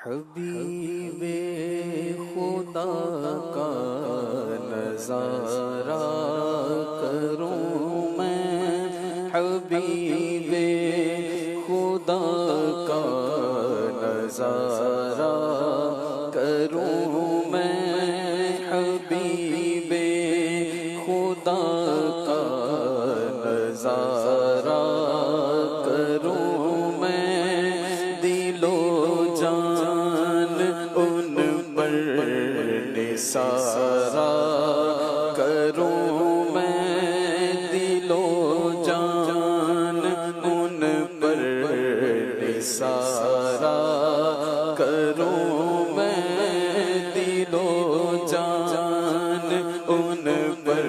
حبیب خدا کا نظارہ کروں میں، حبیب خدا کا نظارہ کروں میں، حبیب خدا کا نظارہ کروں میں، دل و جان ان پر نثارا کروں میں، دل و جان ان پر نثارا کروں میں، دل و جان ان پر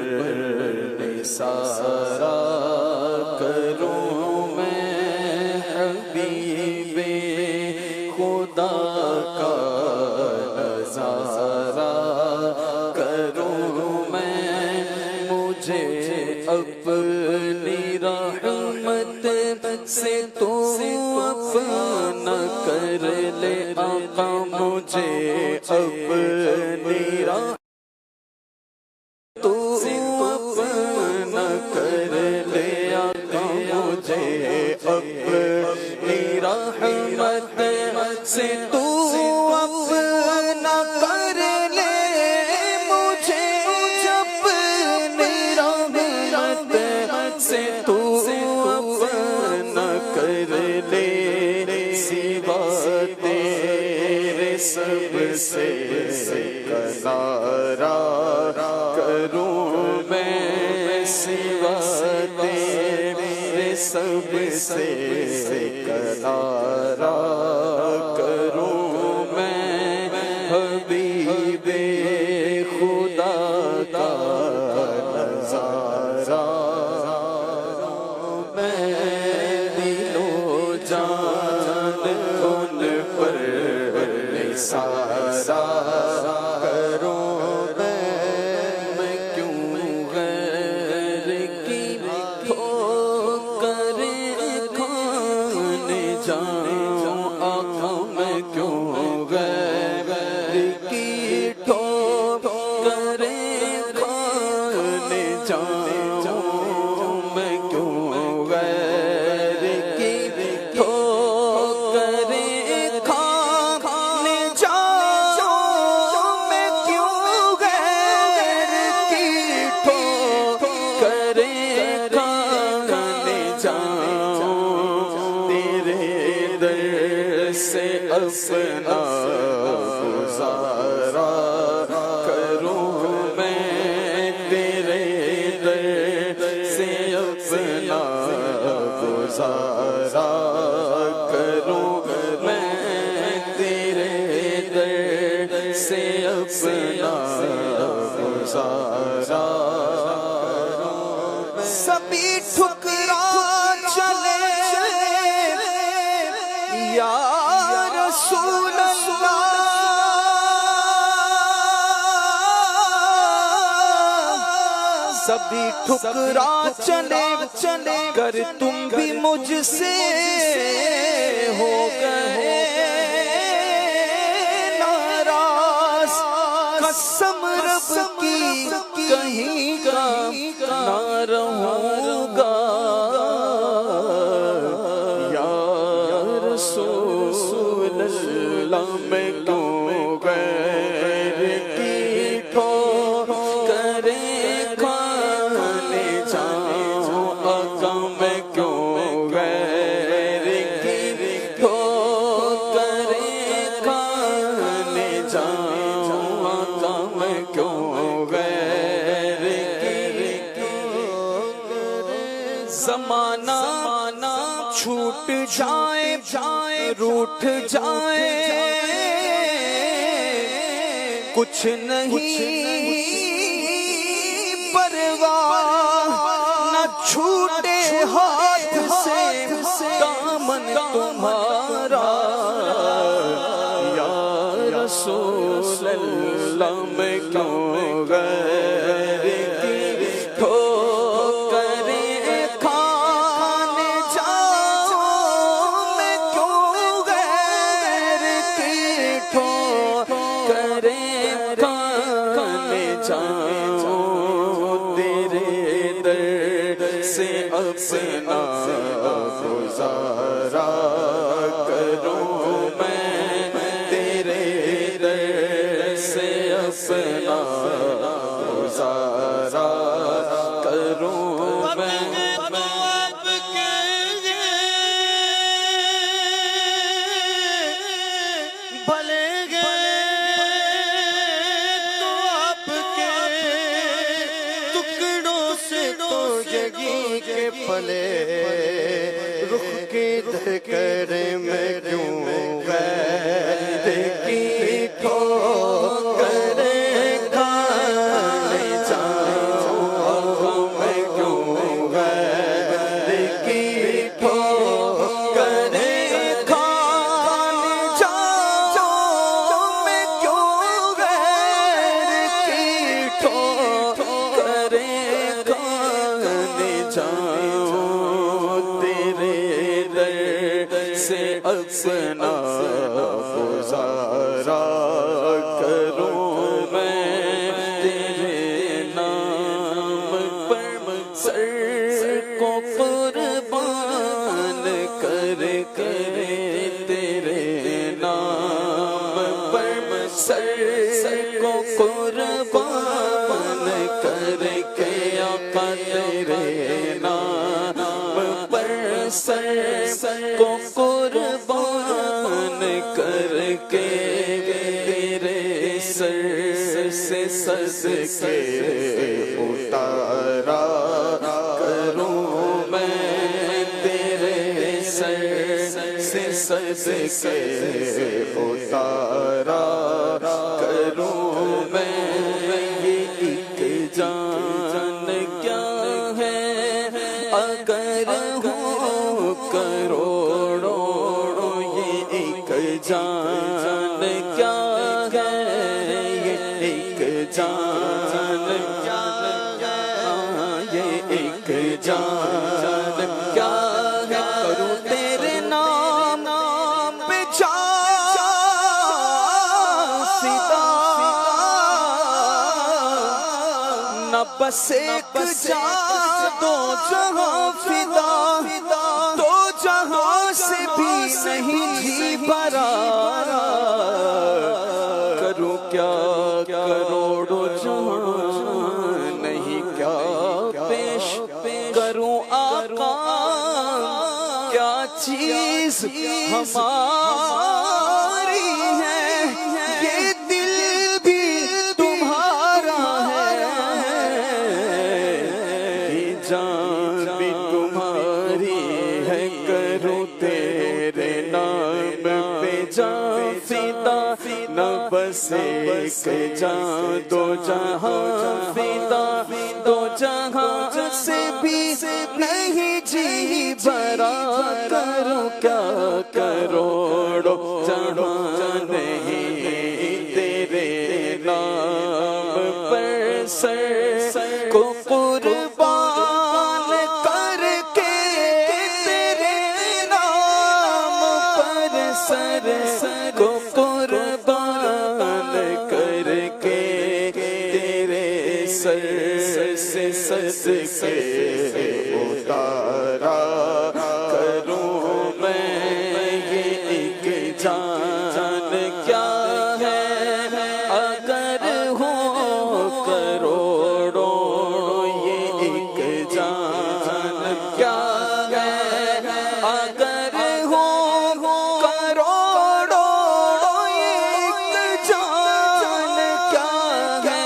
نثارا کروں میں، حبیب خدا کا نظارہ کروں میں، مجھے اپنی رحمت سے تو اپنا کر لے آقا، مجھے اپنی رحمت تو اپنا کر لے آقا، مجھے اپنی رحمت سے تو اپنا کر لے، مجھے اپنی رحمت سے تو اپنا کر لے، سوا تیرے سب سے کنارہ کروں میں، سوا تیرے سب سے کنارہ کروں میں، حبیب خدا کا نظارہ میں، دل و جان ان پر نثارا کروں میں کیوں غیر کی ٹھوکر کھانے جاؤں آقا، میں کیوں غیر کی ٹھوکر کھانے جاؤں، میں کیوں غیر کی ٹھوکر کھانے جاؤں، میں کیوں غیر کی ٹھوکر کھانے جاؤں، تیرے در سے اپنا گزارا کروں میں، تیرے در سے اپنا گزارا کروں میں، تیرے در سے اپنا گزارا کروں، سبھی ٹھکرا چلے یا رسول اللہ، سبھی ٹھکرا چلے کر تم بھی مجھ سے ہو گئے ناراض، قسم رب کی کہیں کا نہ رہوں گا، یا رسول اللہ میں کیوں غیر کی ٹھوکر کھانے جاؤں آقا، میں کیوں غیر کی ٹھوکر کھانے جاؤں آقا، میں کیوں غیر کی زمانہ چھوٹ جائے روٹھ جائے، کچھ نہیں پرواہ، نہ چھوٹے ہاتھ سے دامن تمہارا، یا رسول اللہ میں کیوں غیر کی ٹھوکر کھانے جاؤں، میں کیوں غیر کی اپنا گزارا کروں میں پلے رخ کی دھکر میں کیوں غیر کی ٹھوکر کھانے جاؤں میں کیوں غیر کی ٹھوکر کھانے جاؤں میں کیوں غیر کی ٹھوکر کھانے جاؤں اپنا گزارا کروں میں تیرے نام پر سر کو قربان کر کے تیرے نام پر سر کو قربان کر کے آقا تیرے نام پر سر کو قربان کر کے تیرے سر سے صدقے اتارا کروں میں تیرے سر سے صدقے اتارا کروں میں یہ ایک جان کیا ہے اگر ہوں کروڑوں یہ ایک جان کیا ہے یہ ایک جان کیا یہ ایک جان کیا ہے کروں تیرے نام پہ فدا نہ بس ایک جان دو جہاں فدا تو جہاں سے بھی نہیں جی بھرا کروں کیا کروڑوں جہاں نہیں کیا پیش کروں آقا کیا چیز ہماری ہے یہ دل بھی تمہارا ہے یہ جان بھی تمہاری ہے کروں تیرے نام پہ جان فدا نہ بس ایک جان دو جہاں فدا دو جہاں سے بھی نہیں جی بھرا کروں کیا کروڑوں جہاں نہیں تیرے نام پر سر کو قربان کر کے تیرے نام پر سر کو قربان کر کے تیرے سر سے صدقے اتارا کروں میں یہ ایک جان کیا ہے اگر ہوں کروڑوں یہ ایک جان کیا ہے اگر ہوں کروڑوں یہ ایک جان کیا ہے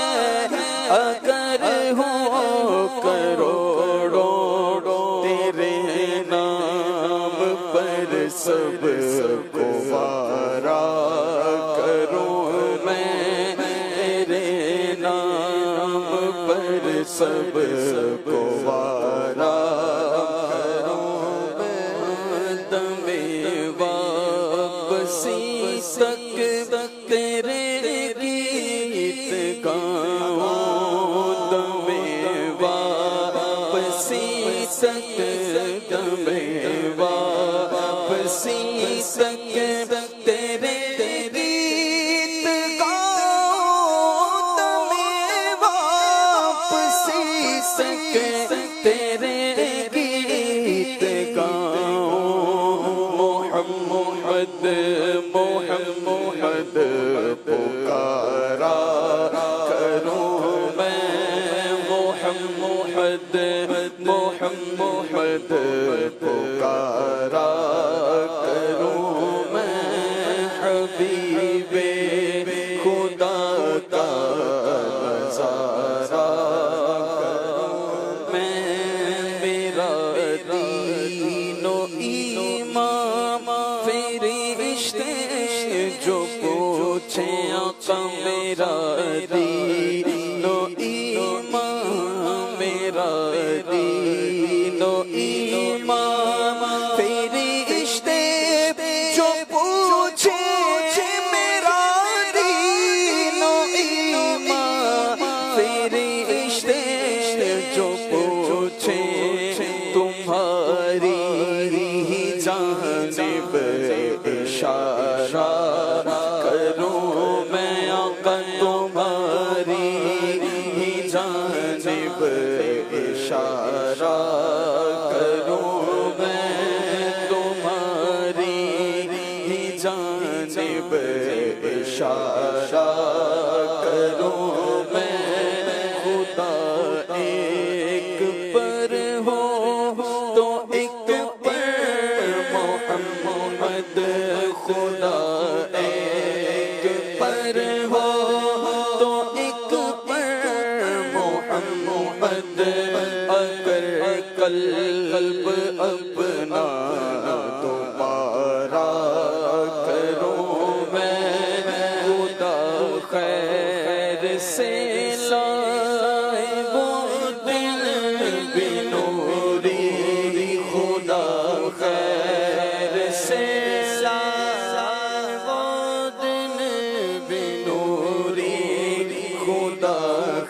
اگر ہوں کروڑوں تیرے نام پر سب کو وارا کروں میں تیرے نام پر سب کو وارا کروں میں دم واپسی تک تیرے گیت گاؤں دم واپسی تک دم واپسی تک تیرے گیت گاؤں دم واپسی تک تیرے گیت گاؤں محمد محمد پکارا پکارا کروں میں حبیب خدا کا نظارہ میں میرا دین و ایمان فرشتے جو پوچھے آقا میرا دین و ایمان میرا دین و ایمان فرشتے جو پوچھے میرا دین و ایمان فرشتے جو پوچھے تمہاری ہی جانب اشارہ کروں میں آقا تمہاری ہی جانب اشارہ کروں میں تمہاری ہی جانب اشارہ کروں میں خدا ایک پر ہو تو ایک پر محمد خدا ایک پر ہو تو ایک پر محمد اگر قلب اپنا دوبارہ کروں میں خدا خیر سے لائے وہ دل بنوری خدا خیر سے لائے وہ دل بنوری خدا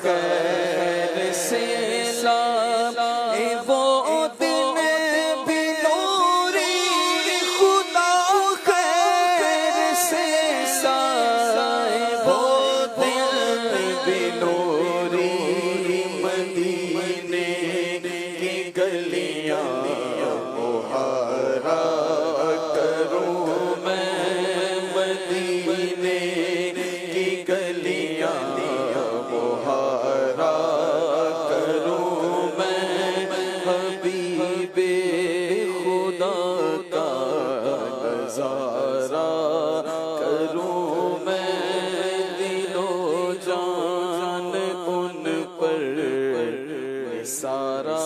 خیر سے لائے وہ دل بنوری خدا خیر سے لائے وہ دل بنوری مدینے کی گلیاں بہارا کروں میں مدینے کی گلیاں بہارا کروں میں حبیب خدا کا نظارہ کروں میں دل و جان ان پر سارا